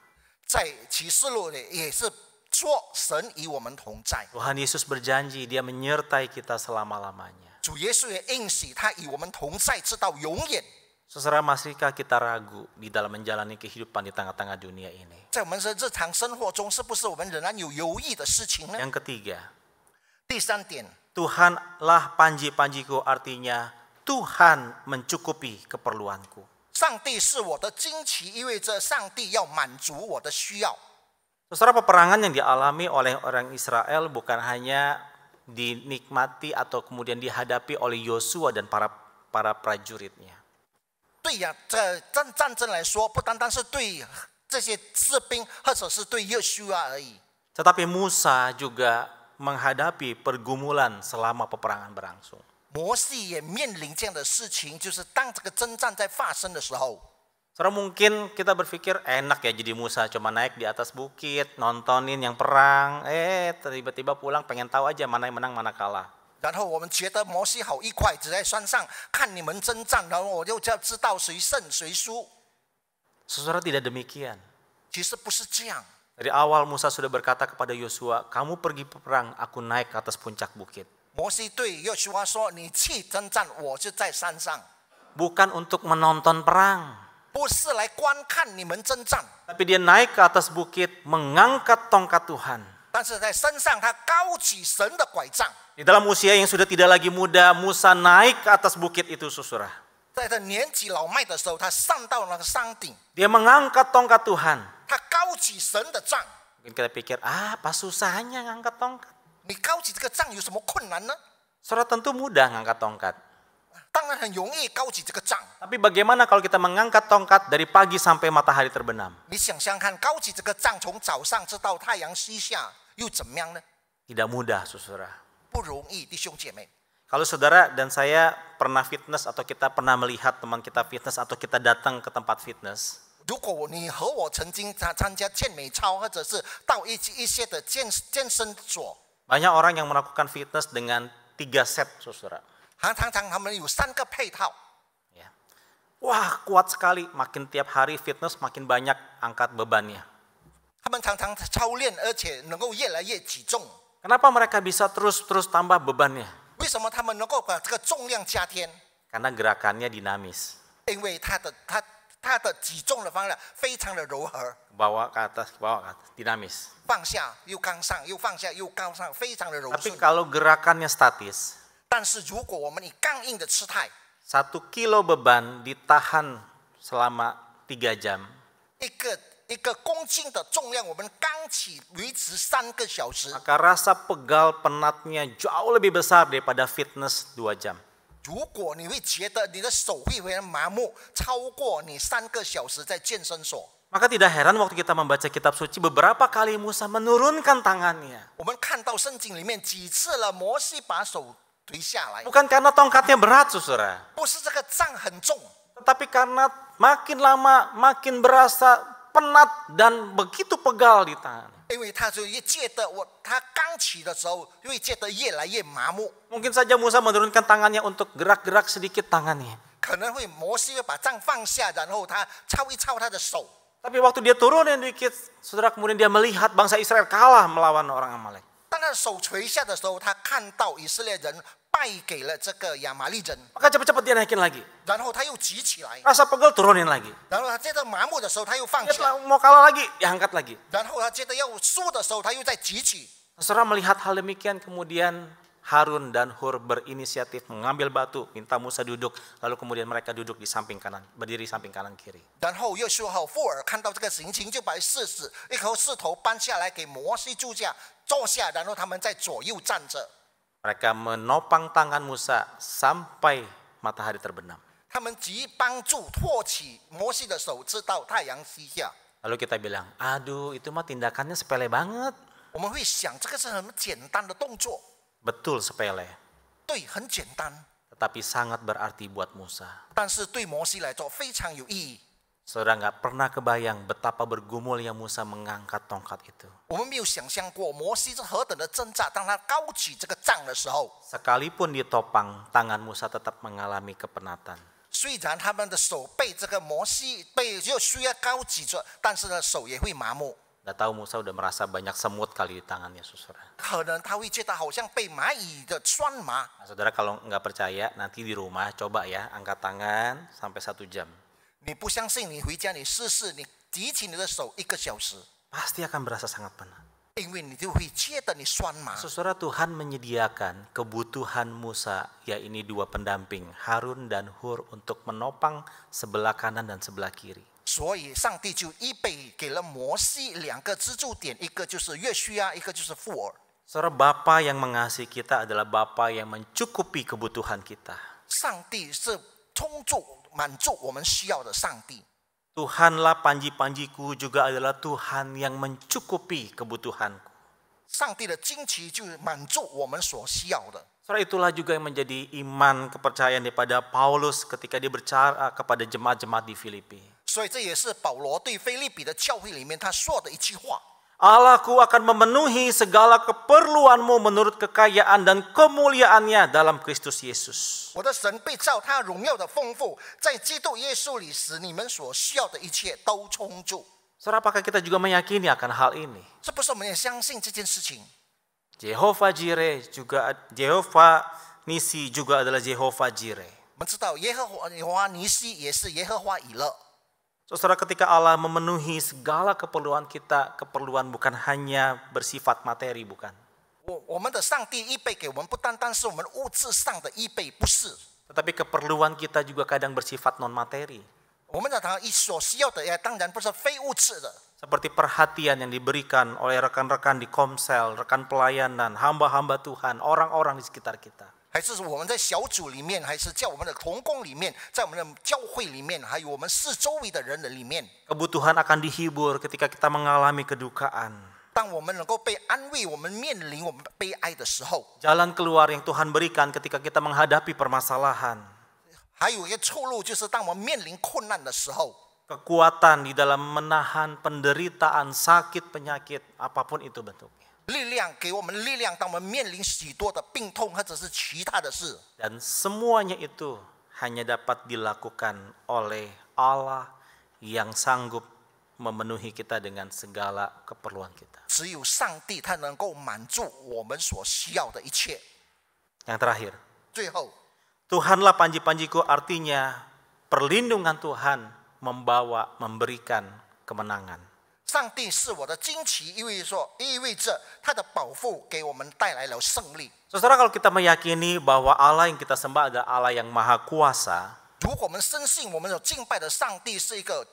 在启示录里也是说神与我们同在。 Tuhan Yesus berjanji Dia menyertai kita selama-lamanya. 主耶稣也应许他与我们同在，直到永远。 Saudara, masihkah kita ragu di dalam menjalani kehidupan di tengah-tengah dunia ini? 在我们的日常生活中，是不是我们仍然有犹豫的事情呢？ Yang ketiga, 第三点， Tuhanlah panji-panjiku, artinya Tuhan mencukupi keperluanku. 上帝是我的旌旗，意味着上帝要满足我的需要。 Saudara, peperangan yang dialami oleh orang Israel bukan hanya dinikmati atau kemudian dihadapi oleh Yosua dan para prajuritnya. 对呀，这战争来说，不单单是对这些士兵，或者是对约书亚而已。 Tetapi Musa juga menghadapi pergumulan selama peperangan berlangsung. 摩西也面临这样的事情，就是当这个征战在发生的时候， Saudara, mungkin kita berpikir enak ya jadi Musa, cuma naik di atas bukit, nontonin yang perang, tiba-tiba pulang pengen tahu aja mana yang menang mana kalah. 然后我们觉得摩西好愉快，只在山上看你们征战，然后我就知道谁胜谁输。 Saudara, tidak demikian. 其实不是这样。 Dari awal Musa sudah berkata kepada Yosua, kamu pergi perang, aku naik ke atas puncak bukit. 摩西对约书亚说：“你去征战，我就在山上， Bukan untuk menonton perang, 不是来观看你们征战， tapi dia naik ke atas bukit, mengangkat tongkat Tuhan. 但是在山上他高举神的拐杖。 Di dalam usia yang sudah tidak lagi muda, Musa naik ke atas bukit itu, saudara. 在他年纪老迈的时候，他上到那个山顶， Dia mengangkat tongkat Tuhan. 他高举神的杖。 Mungkin kita pikir, apa susahnya ngangkat tongkat? 你高举这个杖有什么困难呢？ Saudara, tentu mudah ngangkat tongkat. 当然很容易高举这个杖。 Tapi bagaimana kalau kita mengangkat tongkat dari pagi sampai matahari terbenam? 你想想看，高举这个杖从早上直到太阳西下，又怎么样呢？ Tidak mudah, saudara. 不容易，弟兄姐妹。 Kalau saudara dan saya pernah fitness atau kita pernah melihat teman kita fitness atau kita datang ke tempat fitness, 如果你和我曾经参加健美操，或者是到一些的健身所， banyak orang yang melakukan fitness dengan 3 set, saudara. 常常他们有3个配套。 Ya. Wah, kuat sekali. Makin tiap hari fitness makin banyak angkat bebannya. 他们常常操练，而且能够越来越举重。 Kenapa mereka bisa terus tambah bebannya? 为什么他们能够把这个重量加添？ Karena gerakannya dinamis. 因为他的举重的方法非常的柔和， Bawa ke atas, dinamis. 放下又刚上，又放下又高上，非常的柔 Tapi 顺。 kalau gerakannya statis, 但是如果我们以刚硬的姿态， 1 kilo beban ditahan selama 3 jam, 一个公斤的重量，我们刚起维持3个小时。 maka rasa pegal penatnya jauh lebih besar daripada fitness 2 jam. 如果你会觉得你的手会非常麻木，超过你3个小时在健身所。 Maka tidak heran waktu kita membaca kitab suci beberapa kali Musa menurunkan tangannya. 我们看到圣经里面几次了，摩西把手推下来， Bukan karena tongkatnya berat, saudara. 不是这个杖很重， Tetapi karena makin lama makin berasa penat dan begitu pegal di tangan. 因为他就越觉得他刚起的时候，会觉得越来越麻木。 Mungkin saja Musa menurunkan tangannya untuk gerak-gerak sedikit tangannya. 可能会摩西会把杖放下，然后他操一操他的手。 Tapi waktu dia turunin dikit, saudara, kemudian dia melihat bangsa Israel kalah melawan orang Amalek. 当他手垂下的时候，他看到以色列人败给了这个亚玛利人， Maka cepat-cepat dia naikin lagi. 然后他又举起来， Rasa pegel turunin lagi. 然后他觉得麻木的时候，他又放 Dia 下， mau kalah lagi, diangkat lagi. 然后他觉得要输的时候，他又再举起。 Saudara melihat hal demikian, kemudian Harun dan Hur berinisiatif mengambil batu, minta Musa duduk, lalu kemudian mereka duduk di samping kanan, berdiri samping kanan kiri. 然后约书亚和富尔看到这个情形，就把一颗石头搬下来给摩西坐下，然后他们在左右站着。 Mereka menopang tangan Musa sampai matahari terbenam. 他们急帮助托起摩西的手，直到太阳西下。 Lalu kita bilang, aduh itu mah tindakannya sepele banget. 我们会想，这个是很简单的动作， Betul sepele, 对，很简单， tetapi sangat berarti buat Musa. 但是对摩西来说非常有意义。 Saudara nggak pernah kebayang betapa bergumulnya Musa mengangkat tongkat itu. 我们没有想象过摩西是何等的挣扎，当他高举这个杖的时候， Sekalipun ditopang, tangan Musa tetap mengalami kepenatan. 虽然他们的手被这个摩西被又需要高举着，但是呢手也会麻木， Udah tahu Musa udah merasa banyak semut kali di tangannya, saudara. 可能他会觉得好像被蚂蚁的拴麻。 Nah, saudara kalau nggak percaya, nanti di rumah coba ya angkat tangan sampai 1 jam. 你不相信，你回家你试试，你举起你的手1个小时， Pasti akan berasa sangat penat. 因为你就会觉得你酸麻。 Saudara, Tuhan menyediakan kebutuhan Musa, yaitu 2 pendamping, Harun dan Hur, untuk menopang sebelah kanan dan sebelah kiri. 所以上帝就预备给了摩西2个支柱点，一个就是约书亚，一个就是富尔。 Saudara, Bapa yang mengasihi kita adalah Bapa yang mencukupi kebutuhan kita. 上帝是充足满足我们需要的上帝。 Tuhanlah panji-panjiku juga adalah Tuhan yang mencukupi kebutuhanku. 上帝的惊奇就满足我们所需要的。 Saudara, itulah juga yang menjadi iman kepercayaan daripada Paulus ketika dia berbicara kepada jemaat-jemaat di Filipi. 所以这也是保罗对腓立比的教会里面他说的一句话。 Allahku akan memenuhi segala keperluanmu menurut kekayaan dan kemuliaannya dalam Kristus Yesus. 我的神被照他荣耀的丰富，在基督耶稣里使你们所需要的一切都充足。 Saudara, apakah kita juga meyakini akan hal ini? 是不是我们也相信这件事情？ Jehovah Jireh juga, Jehovah Nisi juga adalah Jehovah Jireh. 我们知道耶和华尼西也是耶和华以勒。 Saudara, ketika Allah memenuhi segala keperluan kita, keperluan bukan hanya bersifat materi, bukan. 我们的上帝预备给我们，不单单是我们物质上的预备，不是。 Tetapi keperluan kita juga kadang bersifat non-materi. 我们的所需要的也当然不是非物质的。 Seperti perhatian yang diberikan oleh rekan-rekan di Komsel, rekan pelayanan, hamba-hamba Tuhan, orang-orang di sekitar kita. 还是我们在小组里面，还是在我们的同工里面，在我们的教会里面，还有我们四周围的人的里面， Kebutuhan akan dihibur ketika kita mengalami kedukaan. 当我们能够被安慰，我们面临我们悲哀的时候， Jalan keluar yang Tuhan berikan ketika kita menghadapi permasalahan. 还有一个出路，就是当我们面临困难的时候， Kekuatan di dalam menahan penderitaan, sakit, penyakit, apapun itu bentuknya. 力量给我们力量，当我们面临许多的病痛或者是其他的事， Dan semuanya itu hanya dapat dilakukan oleh Allah yang sanggup memenuhi kita dengan segala keperluan kita. 只有上帝他能够满足我们所需要的一切。 Yang terakhir, 最后， Tuhanlah panji-panjiku, artinya perlindungan Tuhan memberikan kemenangan. 上帝是我的旌旗，意味着他的保护给我们带来了胜利。 Saudara, kalau kita meyakini bahwa Allah yang kita sembah adalah Allah yang maha kuasa, 如果我们深信我们所敬拜的上帝是一个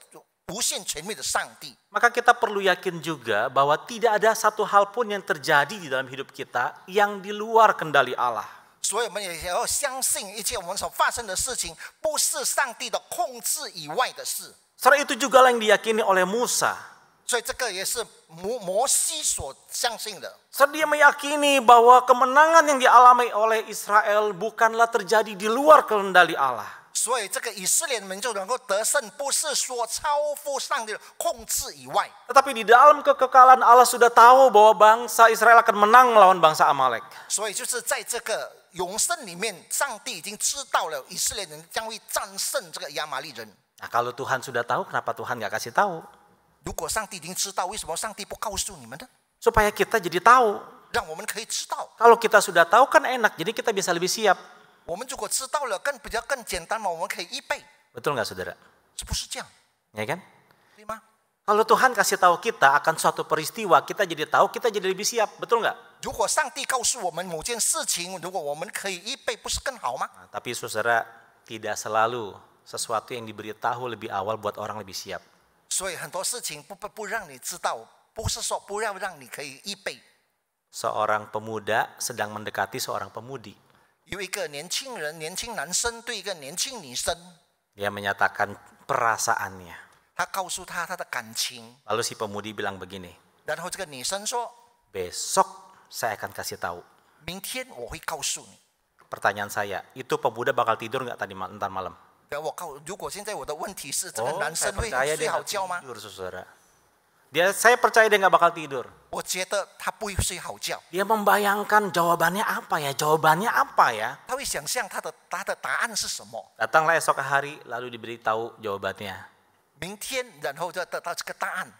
无限权力的上帝， maka kita perlu yakin juga bahwa tidak ada satu hal pun yang terjadi di dalam hidup kita yang di luar kendali Allah. 所以我们也要相信一切我们所发生的事情不是上帝的控制以外的事。 Saudara, itu juga yang diyakini oleh Musa. 所以这个也是摩西所相信的。 Saudara, dia meyakini bahwa kemenangan yang dialami oleh Israel bukanlah terjadi di luar kendali Allah. 所以这个以色列民就能够得胜，不是说超乎上帝的控制以外。 Tetapi di dalam kekekalan Allah sudah tahu bahwa bangsa Israel akan menang melawan bangsa Amalek. 所以就是在这个永生里面，上帝已经知道了以色列人将会战胜这个亚玛利人。 Nah, kalau Tuhan sudah tahu, kenapa Tuhan nggak kasih tahu? 如果上帝已经知道，为什么上帝不告诉你们呢？ Supaya kita jadi tahu. 让我们可以知道。 Kalau kita sudah tahu kan enak, jadi kita bisa lebih siap. 我们如果知道了，比较更简单嘛，我们可以预备， Betul nggak, saudara? 是不是这样？ Ya kan? 对吗？ Kalau Tuhan kasih tahu kita akan suatu peristiwa, kita jadi tahu, kita jadi lebih siap. Betul nggak? 如果上帝告诉我们某件事情，如果我们可以预备，不是更好吗？ Nah, tapi saudara, tidak selalu sesuatu yang diberitahu lebih awal buat orang lebih siap. 所以很多事情不让你知道，不是说不要让你可以预备。 Seorang pemuda sedang mendekati seorang pemudi. 有一个年轻人，年轻男生对一个年轻女生， Dia menyatakan perasaannya. 他告诉他的感情， Lalu si pemudi bilang begini, 然后这个女生说 besok saya akan kasih tahu. 明天我会告诉你。 Pertanyaan saya, itu pemuda bakal tidur nggak tadi ntar malam? 如果现在我的问题是这个男 saya 生会 percaya 睡 dia 好 nggak 觉吗？ tidur, saudara. Saya percaya dia nggak bakal tidur. 我觉得他不会睡好觉， Dia membayangkan jawabannya apa ya? Jawabannya apa ya? 他会想象他的答案是什么。 Datanglah esok hari, lalu diberitahu jawabannya. 明天，然后就得到这个答案。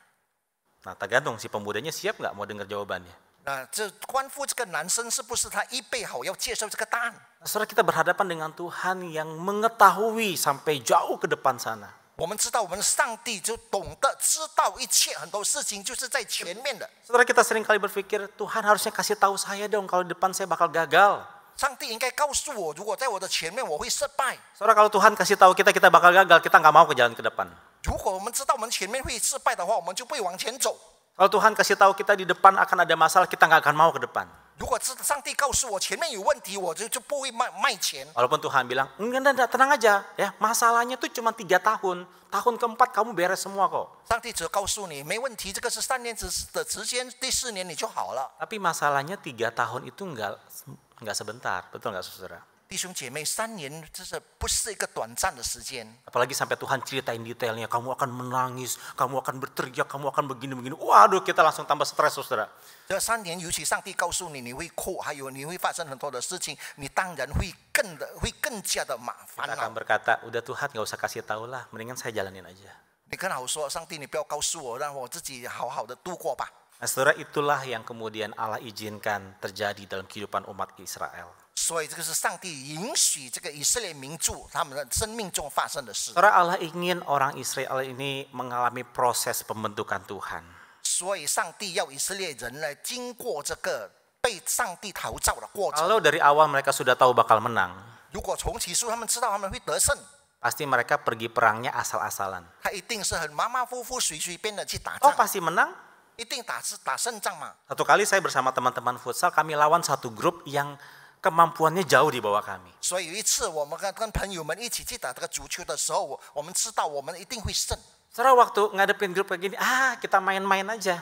Nah, tergantung si pemudanya siap nggak mau dengar jawabannya. 那这关乎这个男生是不是他预备好要接受这个答案？ Nah, saudara, kita berhadapan dengan Tuhan yang mengetahui sampai jauh ke depan sana. 我们知道，我们上帝就懂得知道一切，很多事情就是在前面的。 Saudara, kita sering kali berpikir, Tuhan harusnya kasih tahu saya dong kalau di depan saya bakal gagal. 上帝应该告诉我，如果在我的前面我会失败。 Saudara, kalau Tuhan kasih tahu kita bakal gagal, kita nggak mau ke jalan ke depan. 如果我们知道我们前面会失败的话，我们就不会往前走。 Kalau Tuhan kasih tahu kita di depan akan ada masalah, kita nggak akan mau ke depan. 如果上帝告诉我前面有问题，我就不会迈前。 Walaupun Tuhan bilang, enggak, tenang aja, ya masalahnya tuh cuma 3 tahun. Tahun keempat kamu beres semua kok. 上帝只告诉你没问题，这个是3年的时间，第4年你就好了。 Tapi masalahnya 3 tahun itu nggak sebentar, betul nggak saudara? 弟兄姐妹，3年这是不是一个短暂的时间？ Apalagi sampai Tuhan ceritain detailnya, kamu akan menangis, kamu akan berteriak, kamu akan begini-begini. Waduh, kita langsung tambah stres saudara. 这3年，尤其上帝告诉你你会哭，还有你会发生很多的事情，你当然会更加的烦 Kita 恼 akan。berkata, udah Tuhan nggak usah kasih tahu lah, mendingan saya jalanin aja. 你更好说，上帝，你不要告诉我，让我自己好好的度过吧。 Nah saudara, itulah yang kemudian Allah izinkan terjadi dalam kehidupan umat Israel. 所以这个是上帝允许这个以色列民族他们的生命中发生的事。 Saudara, Allah ingin orang Israel ini mengalami proses pembentukan Tuhan. 所以上帝要以色列人来经过这个被上帝陶造的过程。 Kalau dari awal mereka sudah tahu bakal menang, 如果从起初他们知道他们会得胜， pasti mereka pergi perangnya asal-asalan. 他一定是很马马虎虎、随便的去打 Oh 仗， pasti menang? 一定打胜仗嘛。 Satu kali saya bersama teman-teman futsal, kami lawan satu grup yang kemampuannya jauh di bawah kami. 所以有一次我们跟朋友们一起去打这个足球的时候，我们知道我们一定会胜， Saudara, waktu ngadepin grup kayak gini, kita main-main aja.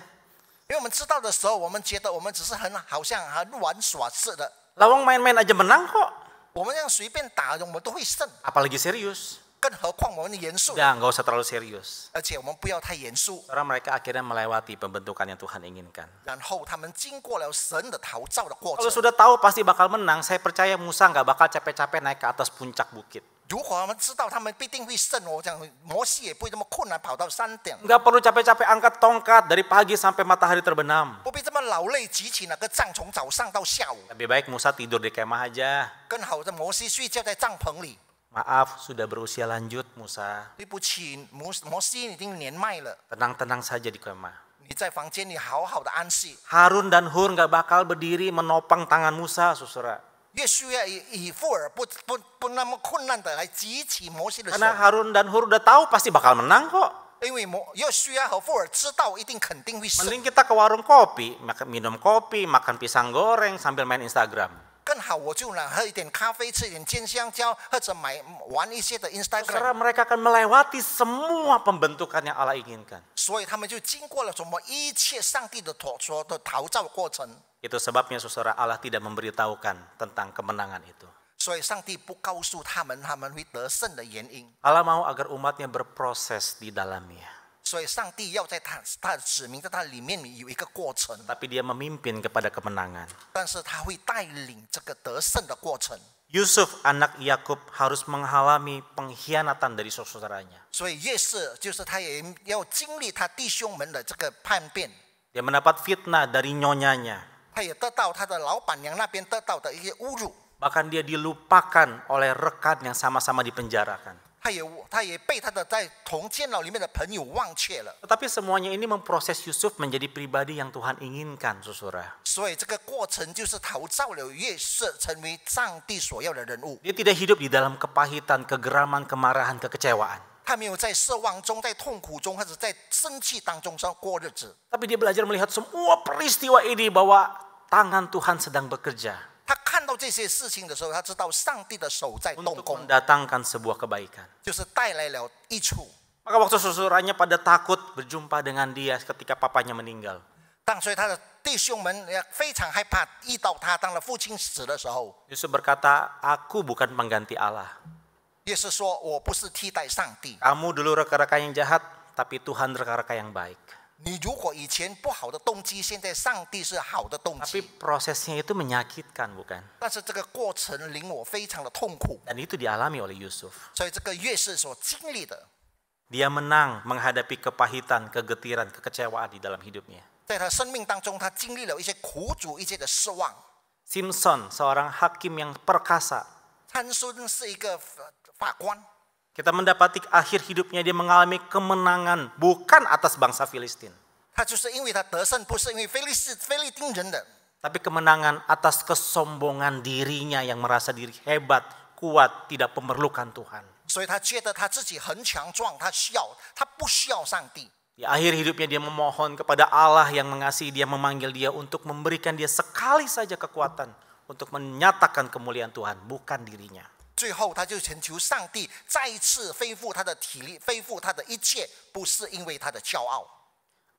因为我们知道的时候，我们觉得我们只是好像很玩耍似的， Lawang main-main aja menang kok. 我们这样随便打，我们都会胜。 Apalagi serius. 更何况我们严肃， Udah, nggak usah terlalu serius. 而且我们不要太严肃。 Saudara, mereka akhirnya melewati pembentukan yang Tuhan inginkan. 然后他们经过了神的陶造的过 Kalau 程。 sudah tahu pasti bakal menang, saya percaya Musa nggak bakal capek-capek naik ke atas puncak bukit. 如果他们知道他们必定会胜，我讲摩西也不会这么困难跑到山顶， Nggak perlu capek-capek angkat tongkat dari pagi sampai matahari terbenam. 不必这么劳累举起那个杖从早上到下午。 Lebih baik Musa tidur di kemah aja. 更好的摩西睡觉在帐篷里。 Maaf, sudah berusia lanjut Musa. 对不起，摩西已经年迈了， Tenang-tenang saja di kemah. 你在房间里好好的安息。 Harun dan Hur nggak bakal berdiri menopang tangan Musa, saudara. 约书亚以富尔不那么困难的来举起摩西的手， Karena Harun dan Hur udah tahu pasti bakal menang kok. 因为约书亚和富尔知道一定肯定会胜。 Mending kita ke warung kopi, minum kopi, makan pisang goreng sambil main Instagram. 更好，我就喝一点咖啡，吃一点煎香蕉，或者玩一些的 Saudara, Instagram。 mereka akan melewati semua pembentukan yang Allah inginkan. 所以他们就经过了什么一切上帝的所的陶造过程。 Itu sebabnya saudara, Allah tidak memberitahukan tentang kemenangan itu. 所以上帝不告诉他们会得胜的原因。 Allah mau agar umatnya berproses di dalamnya. 所以上帝要在他的指明在他里面有一个过程， Tapi dia memimpin kepada kemenangan. 但是他会带领这个得胜的过程。 Yusuf anak Yakub harus mengalami pengkhianatan dari saudaranya. 所以约瑟就是他也要经历他弟兄们的这个叛变， Dia mendapat fitnah dari nyonyanya. 他也得到他的老板娘那边得到的一些侮辱， Bahkan dia dilupakan oleh rekan yang sama-sama dipenjarakan. 他也被他的在同监牢里面的朋友忘却了。 Tetapi semuanya ini memproses Yusuf menjadi pribadi yang Tuhan inginkan, saudara. 所以这个过程就是陶造了约瑟成为上帝所要的人物。 Dia tidak hidup di dalam kepahitan, kegeraman, kemarahan, kekecewaan. 他没有在奢望中、在痛苦中，或者在生气当中过日子。 Tapi dia belajar melihat semua peristiwa ini bahwa tangan Tuhan sedang bekerja. 他看到到这些事情的时候，他知道上帝的手在动 untuk 工， mendatangkan sebuah kebaikan. 就是带来了益处。 Maka waktu susurannya pada takut berjumpa dengan dia ketika papanya meninggal. 所以他的弟兄们也非常害怕遇到他，当了父亲死的时候， Yesus berkata, aku bukan pengganti Allah. 耶稣说：“我不是替代上帝。 Kamu dulu rekan-rekan yang jahat, tapi Tuhan rekan-rekan yang baik. 你如果以前不好的动机，现在上帝是好的动 Tapi 机。 prosesnya itu menyakitkan, bukan? 但是这个过程令我非常的痛苦， Dan itu dialami oleh Yusuf. 所以这个越是所经历的， Dia menang menghadapi kepahitan, kegetiran, kekecewaan di dalam hidupnya. 在他生命当中，他经历了一些苦楚，一些的失望。 Simpson, seorang hakim yang perkasa. 参孙是一个法官， Kita mendapati akhir hidupnya dia mengalami kemenangan bukan atas bangsa Filistin. 他就是因为他得胜，不是因为菲利丁人的， Tapi kemenangan atas kesombongan dirinya yang merasa diri hebat, kuat, tidak memerlukan Tuhan. 所以他觉得他自己很强壮，他不需要上帝。 Di akhir hidupnya dia memohon kepada Allah yang mengasihi dia, memanggil dia untuk memberikan dia sekali saja kekuatan untuk menyatakan kemuliaan Tuhan, bukan dirinya. 最后他就恳求上帝再一次恢复他的体力，恢复他的一切，不是因为他的骄傲。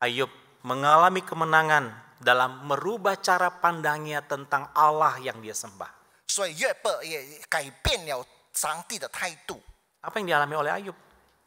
Ayub mengalami kemenangan dalam merubah cara pandangnya tentang Allah yang dia sembah. 所以约伯也改变了上帝的态度。 Apa yang dialami oleh Ayub?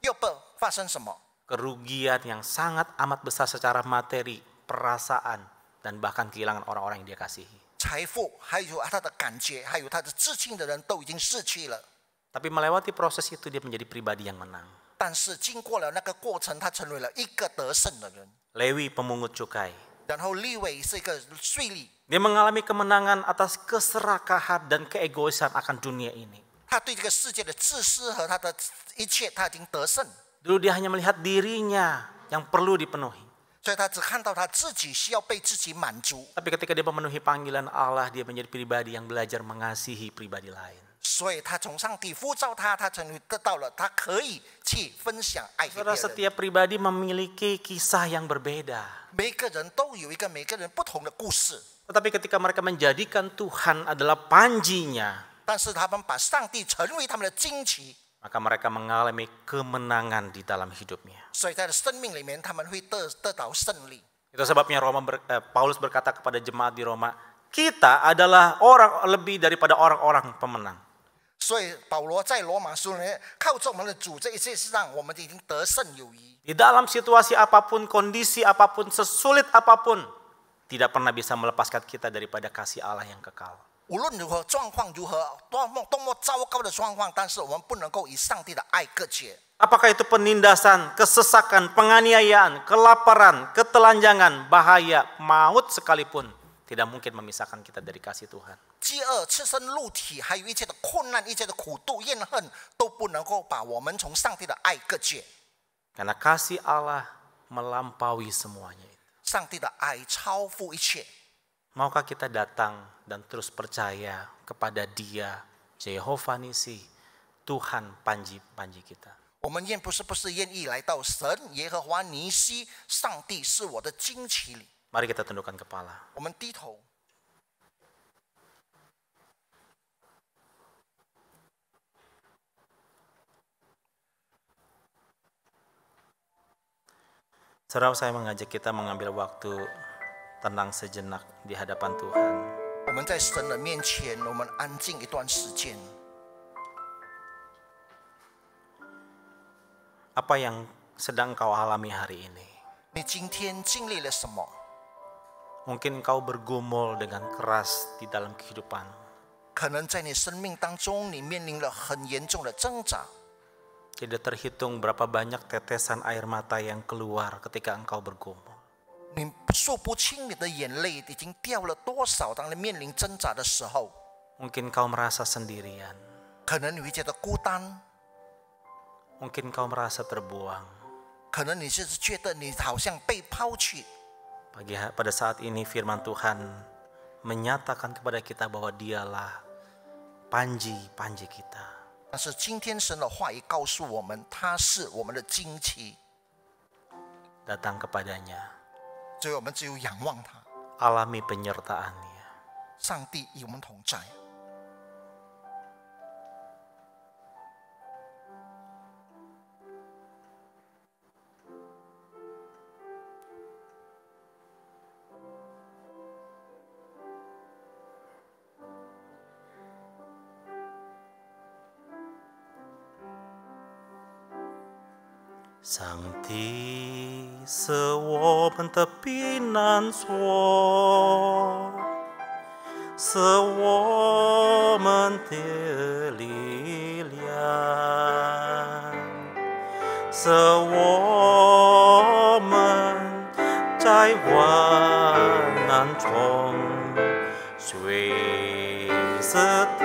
约伯发生什么？ Kerugian yang sangat amat besar secara materi, perasaan, dan bahkan kehilangan orang-orang yang dia kasihi. 财富，还有他的感觉，还有他的至亲的人都已经逝去了。 Tapi melewati proses itu dia menjadi pribadi yang menang. 但是经过了那个过程，他成为了一个得胜的人。 Lewi pemungut cukai. 然后利未是一个税吏， Dia mengalami kemenangan atas keserakahan dan keegoisan akan dunia ini. 他对这个世界的自私和他的一切，他已经得胜。 Dulu dia hanya melihat dirinya yang perlu dipenuhi. 所以他只看到他自己需要被自己满足。 Tapi ketika dia memenuhi panggilan Allah, dia menjadi pribadi yang belajar mengasihi pribadi lain. 所以他从上帝呼召他，他成为得到了，他可以去分享爱给别 Saudara, 人。 setiap pribadi memiliki kisah yang berbeda. 每个人都有一个每个人不同的故事， Tetapi ketika mereka menjadikan Tuhan adalah panjinya, 但是他们把上帝成为他们的旌旗， maka mereka mengalami kemenangan di dalam hidupnya. 所以在生命里面他们会得到胜利。 Itu sebabnya Paulus berkata kepada jemaat di Roma, kita adalah orang lebih daripada orang-orang pemenang. 所以保罗在罗马书里面靠着我们的主这一切事上，我们已经得胜有余。 Di dalam situasi apapun, kondisi apapun, sesulit apapun, tidak pernah bisa melepaskan kita daripada kasih Allah yang kekal. 无论如何状况如何，多么糟糕的状况，但是我们不能够以上帝的爱隔绝。 Apakah itu penindasan, kesesakan, penganiayaan, kelaparan, ketelanjangan, bahaya, maut sekalipun, tidak mungkin memisahkan kita dari kasih Tuhan. 饥饿、赤身露体，还有一切的困难、一切的苦毒、怨恨，都不能够把我们从上帝的爱隔绝。 Karena kasih Allah melampaui semuanya itu. 上帝的爱超乎一切。 Maukah kita datang dan terus percaya kepada Dia, Jehovah Nisi, Tuhan panji-panji kita. 我们不是愿意来到神耶和华尼西，上帝是我的旌旗里。 Mari kita tundukkan kepala. 我们低头。 Saudara, saya mengajak kita mengambil waktu tenang sejenak di hadapan Tuhan. 我们在神的面前，我们安静一段时间。 Apa yang sedang kau alami hari ini? 你今天经历了什么？ Mungkin kau bergumul dengan keras di dalam kehidupan. 可能在你生命当中，你面临了很严重的挣扎。 Tidak terhitung berapa banyak tetesan air mata yang keluar ketika engkau bergumul. 你数不清你的眼泪已经掉了多少，当你面临挣扎的时候， Mungkin kau merasa sendirian. 可能你会觉得孤单， Mungkin kau merasa terbuang. 可能你就是觉得你好像被抛弃。 Pada saat ini firman Tuhan menyatakan kepada kita bahwa Dialah panji-panji kita. 但是今天神的话语告诉我们，他是我们的旌旗， Datang kepadanya, 所以我们只有仰望他。 alami penyertaan-Nya. 上帝与我们同在，上帝是我们的避难所，是我们的力量，是我们在患难中随时的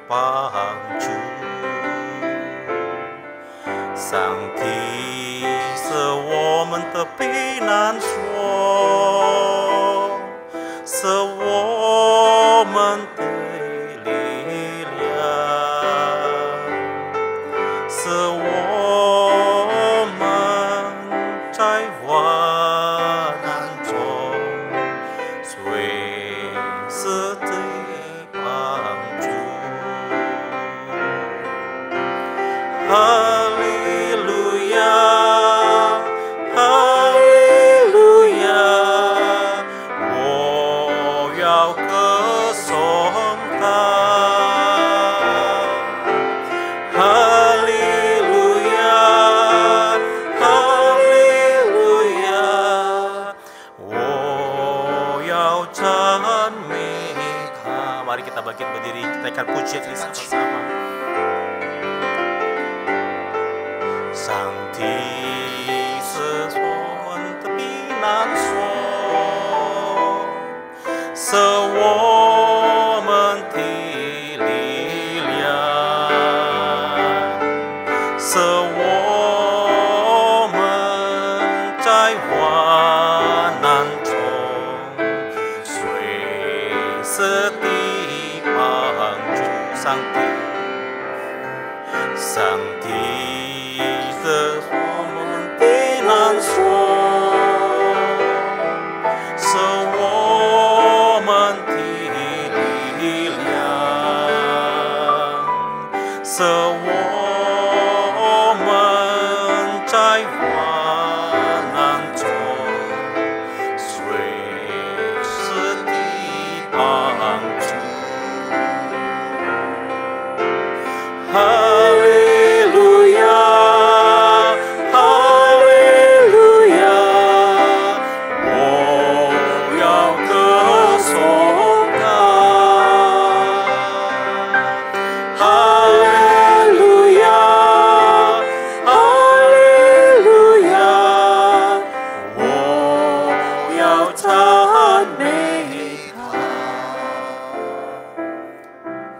帮助。上帝是我们的避难所，是我们的力量，是我们在患难中随时的帮助。哈利路亚，哈利路亚，我要歌颂他。哈利路亚，哈利路亚，我要赞美他。Mari kita bangkit berdiri, kita akan puji Kristus bersama. 上帝是我们的避难所，是我们的力量，是我们在患难中随时的帮助。上帝是我们的避难所，是我们的力量，是我们在患难中随时的帮助。哈利路亚，哈利路亚，我要歌颂他。哈利路亚，哈利路亚，我要赞美他。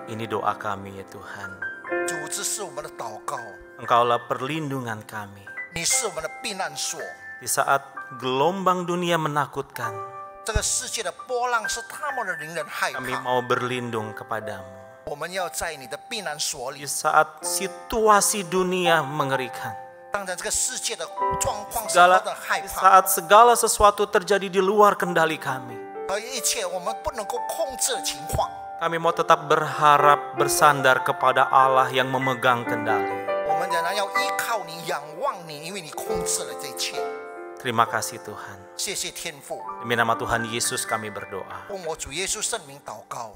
Ini doa kami ya Tuhan. 主，这是我们的祷告， Engkaulah perlindungan kami 你是我们的避难所。 di saat gelombang dunia menakutkan. 这个世界的波浪是他们的令人害 Kami 怕， mau berlindung kepadamu 我们要在你的避难所 di 里。 saat situasi dunia mengerikan. 当然，这个世界的状况是何等害 Di 怕， saat segala sesuatu terjadi di luar kendali kami. 而一切我们不能够控制的情况， Kami mau tetap berharap bersandar kepada Allah yang memegang kendali. 我们仍然要依靠你、仰望你，因为你控制了这一切。 Terima kasih Tuhan. 谢谢天父， Demi nama Tuhan Yesus kami berdoa. 奉我主耶稣圣名祷告。